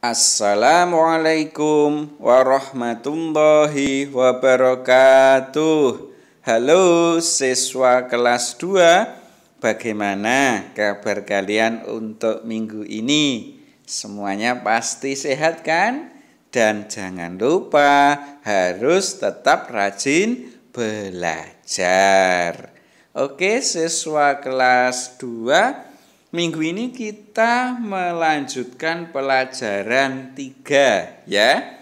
Assalamualaikum warahmatullahi wabarakatuh. Halo siswa kelas 2, bagaimana kabar kalian untuk minggu ini? Semuanya pasti sehat kan? Dan jangan lupa harus tetap rajin belajar. Oke siswa kelas 2, minggu ini kita melanjutkan pelajaran 3 ya,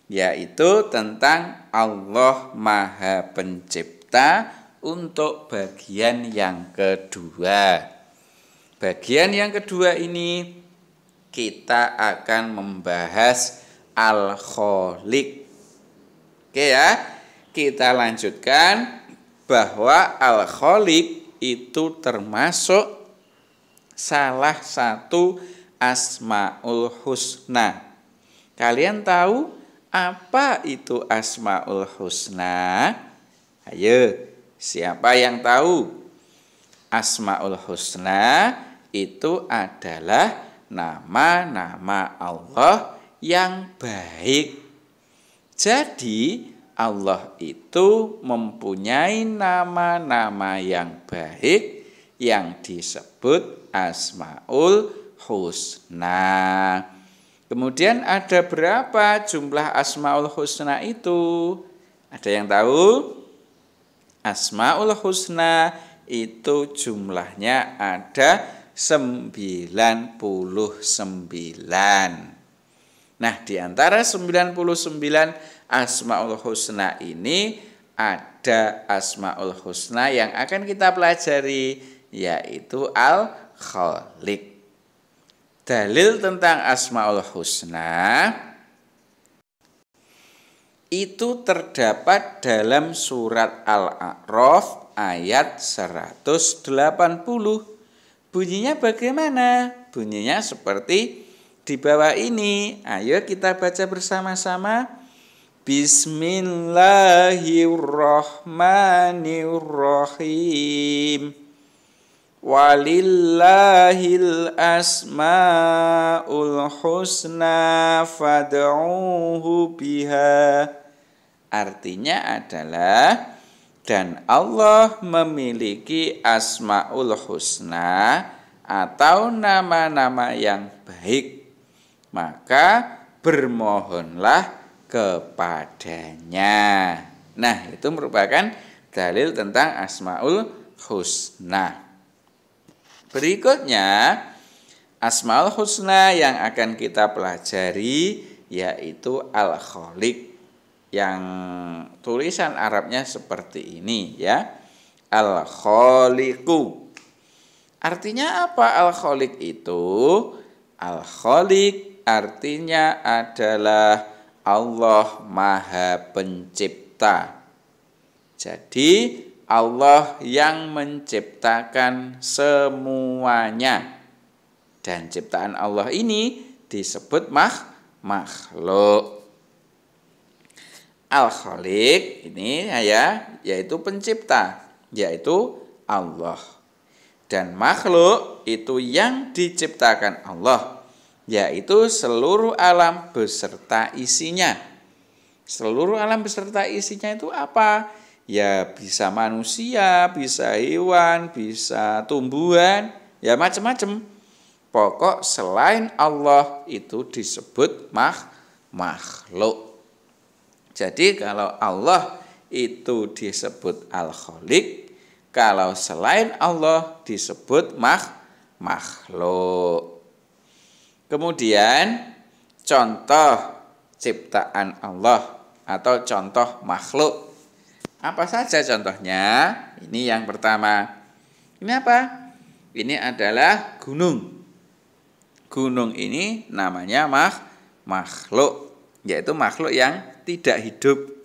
yaitu tentang Allah Maha Pencipta untuk bagian yang kedua. Bagian yang kedua ini kita akan membahas Al-Khaliq. Oke ya, kita lanjutkan bahwa Al-Khaliq itu termasuk salah satu Asmaul Husna. Kalian tahu apa itu Asmaul Husna? Ayo, siapa yang tahu? Asmaul Husna itu adalah nama-nama Allah yang baik. Jadi Allah itu mempunyai nama-nama yang baik yang disebut Asmaul Husna. Kemudian ada berapa jumlah Asmaul Husna itu? Ada yang tahu? Asmaul Husna itu jumlahnya ada 99. Nah, di antara 99 Asmaul Husna ini ada Asmaul Husna yang akan kita pelajari, yaitu Al-Khaliq. Dalil tentang Asmaul Husna itu terdapat dalam surat Al-A'raf ayat 180. Bunyinya bagaimana? Bunyinya seperti di bawah ini. Ayo kita baca bersama-sama. Bismillahirrahmanirrahim. Walillahil asmaul husna fad'uhu biha. Artinya adalah, dan Allah memiliki asmaul husna atau nama-nama yang baik, maka bermohonlah kepadanya. Nah, itu merupakan dalil tentang Asmaul Husna. Berikutnya, Asmaul Husna yang akan kita pelajari yaitu Al-Khaliq, yang tulisan Arabnya seperti ini ya. Al-Khaliqu. Artinya apa Al-Khaliq itu? Al-Khaliq artinya adalah Allah Maha Pencipta. Jadi Allah yang menciptakan semuanya. Dan ciptaan Allah ini disebut makhluk. Al-Khaliq ini ya, yaitu pencipta, yaitu Allah. Dan makhluk itu yang diciptakan Allah, yaitu seluruh alam beserta isinya. Seluruh alam beserta isinya itu apa? Ya bisa manusia, bisa hewan, bisa tumbuhan, ya macam-macam. Pokok selain Allah itu disebut makhluk. Jadi kalau Allah itu disebut Al-Khaliq, kalau selain Allah disebut makhluk. Kemudian contoh ciptaan Allah atau contoh makhluk. Apa saja contohnya? Ini yang pertama. Ini apa? Ini adalah gunung. Gunung ini namanya makhluk, yaitu makhluk yang tidak hidup.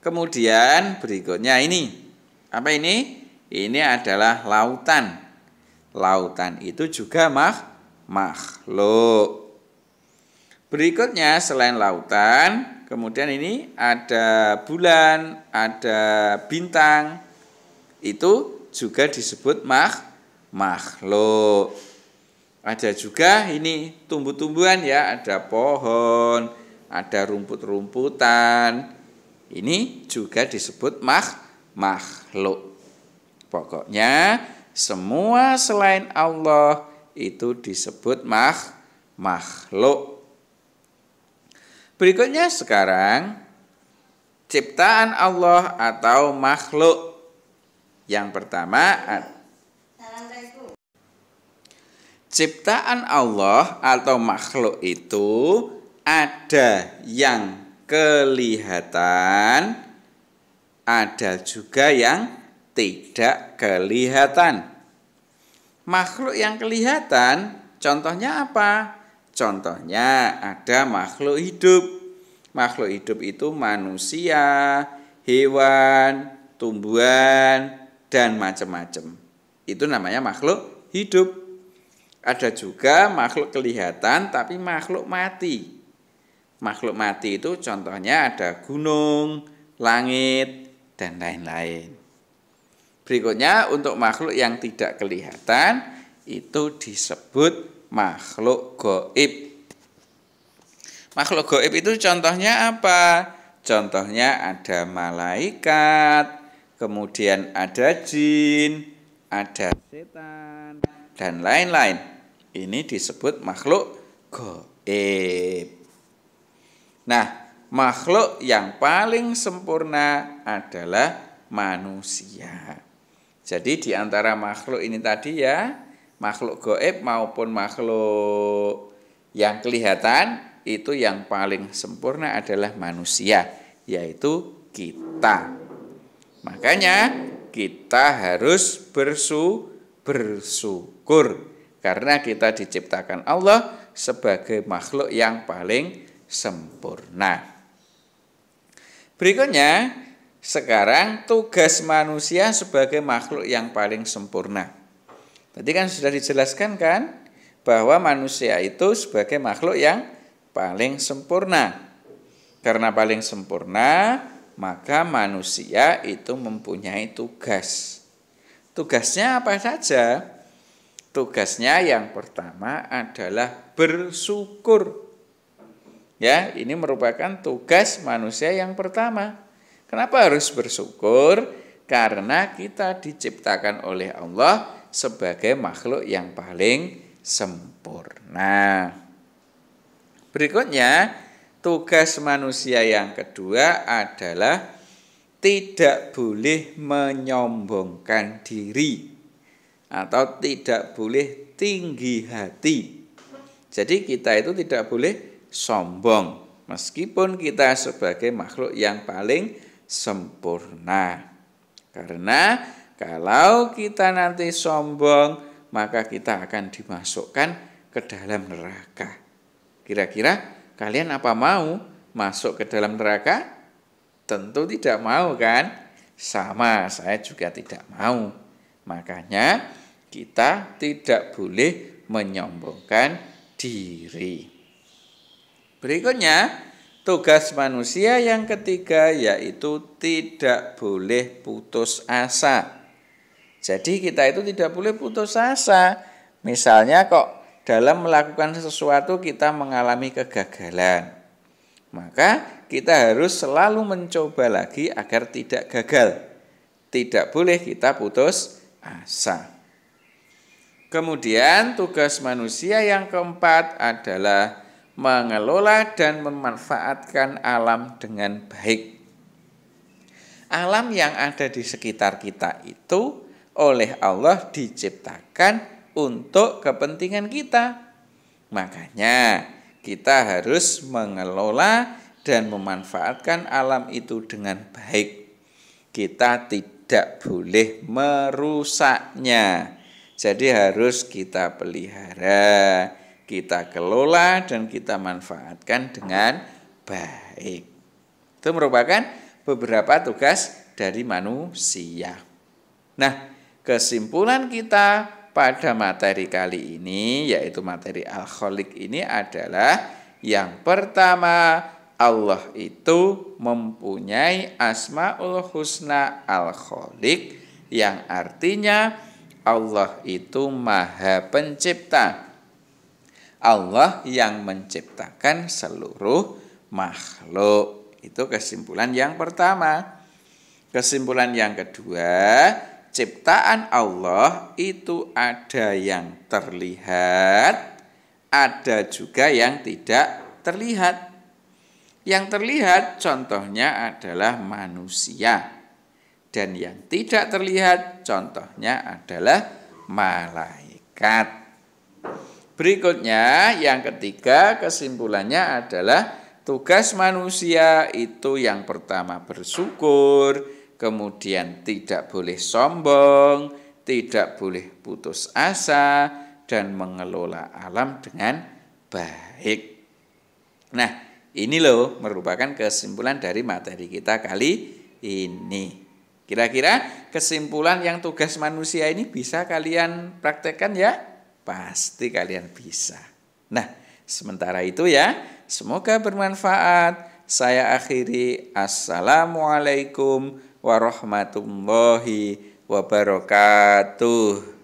Kemudian berikutnya ini. Apa ini? Ini adalah lautan. Lautan itu juga makhluk. Berikutnya selain lautan, kemudian ini ada bulan, ada bintang. Itu juga disebut makhluk. Ada juga ini tumbuh-tumbuhan ya, ada pohon, ada rumput-rumputan. Ini juga disebut makhluk. Pokoknya semua selain Allah itu disebut makhluk. Berikutnya sekarang ciptaan Allah atau makhluk. Yang pertama, ciptaan Allah atau makhluk itu ada yang kelihatan, ada juga yang tidak kelihatan. Makhluk yang kelihatan contohnya apa? Contohnya ada makhluk hidup. Makhluk hidup itu manusia, hewan, tumbuhan, dan macam-macam. Itu namanya makhluk hidup. Ada juga makhluk kelihatan tapi makhluk mati. Makhluk mati itu contohnya ada gunung, langit, dan lain-lain. Berikutnya untuk makhluk yang tidak kelihatan itu disebut makhluk gaib. Makhluk gaib itu contohnya apa? Contohnya ada malaikat, kemudian ada jin, ada setan, dan lain-lain. Ini disebut makhluk gaib. Nah, makhluk yang paling sempurna adalah manusia. Jadi di antara makhluk ini tadi ya, makhluk gaib maupun makhluk yang kelihatan, itu yang paling sempurna adalah manusia, yaitu kita. Makanya kita harus bersyukur karena kita diciptakan Allah sebagai makhluk yang paling sempurna. Berikutnya, sekarang tugas manusia sebagai makhluk yang paling sempurna. Tadi kan sudah dijelaskan kan bahwa manusia itu sebagai makhluk yang paling sempurna. Karena paling sempurna, maka manusia itu mempunyai tugas. Tugasnya apa saja? Tugasnya yang pertama adalah bersyukur. Ya, ini merupakan tugas manusia yang pertama. Kenapa harus bersyukur? Karena kita diciptakan oleh Allah sebagai makhluk yang paling sempurna. Berikutnya, tugas manusia yang kedua adalah tidak boleh menyombongkan diri atau tidak boleh tinggi hati. Jadi kita itu tidak boleh sombong meskipun kita sebagai makhluk yang paling sempurna. Karena kalau kita nanti sombong, maka kita akan dimasukkan ke dalam neraka. Kira-kira kalian apa mau masuk ke dalam neraka? Tentu tidak mau kan? Sama, saya juga tidak mau. Makanya kita tidak boleh menyombongkan diri. Berikutnya, tugas manusia yang ketiga yaitu tidak boleh putus asa. Jadi kita itu tidak boleh putus asa. Misalnya kok dalam melakukan sesuatu kita mengalami kegagalan, maka kita harus selalu mencoba lagi agar tidak gagal. Tidak boleh kita putus asa. Kemudian tugas manusia yang keempat adalah mengelola dan memanfaatkan alam dengan baik. Alam yang ada di sekitar kita itu oleh Allah diciptakan untuk kepentingan kita. Makanya kita harus mengelola dan memanfaatkan alam itu dengan baik. Kita tidak boleh merusaknya. Jadi harus kita pelihara, kita kelola dan kita manfaatkan dengan baik. Itu merupakan beberapa tugas dari manusia. Nah, kesimpulan kita pada materi kali ini, yaitu materi Al-Khaliq ini adalah yang pertama, Allah itu mempunyai Asmaul Husna Al-Khaliq, yang artinya Allah itu Maha Pencipta. Allah yang menciptakan seluruh makhluk. Itu kesimpulan yang pertama. Kesimpulan yang kedua, ciptaan Allah itu ada yang terlihat, ada juga yang tidak terlihat. Yang terlihat contohnya adalah manusia. Dan yang tidak terlihat contohnya adalah malaikat. Berikutnya yang ketiga, kesimpulannya adalah tugas manusia itu yang pertama bersyukur, kemudian tidak boleh sombong, tidak boleh putus asa, dan mengelola alam dengan baik. Nah, ini loh merupakan kesimpulan dari materi kita kali ini. Kira-kira kesimpulan yang tugas manusia ini bisa kalian praktekkan ya? Pasti kalian bisa. Nah, sementara itu ya, semoga bermanfaat. Saya akhiri. Assalamualaikum warahmatullahi wabarakatuh.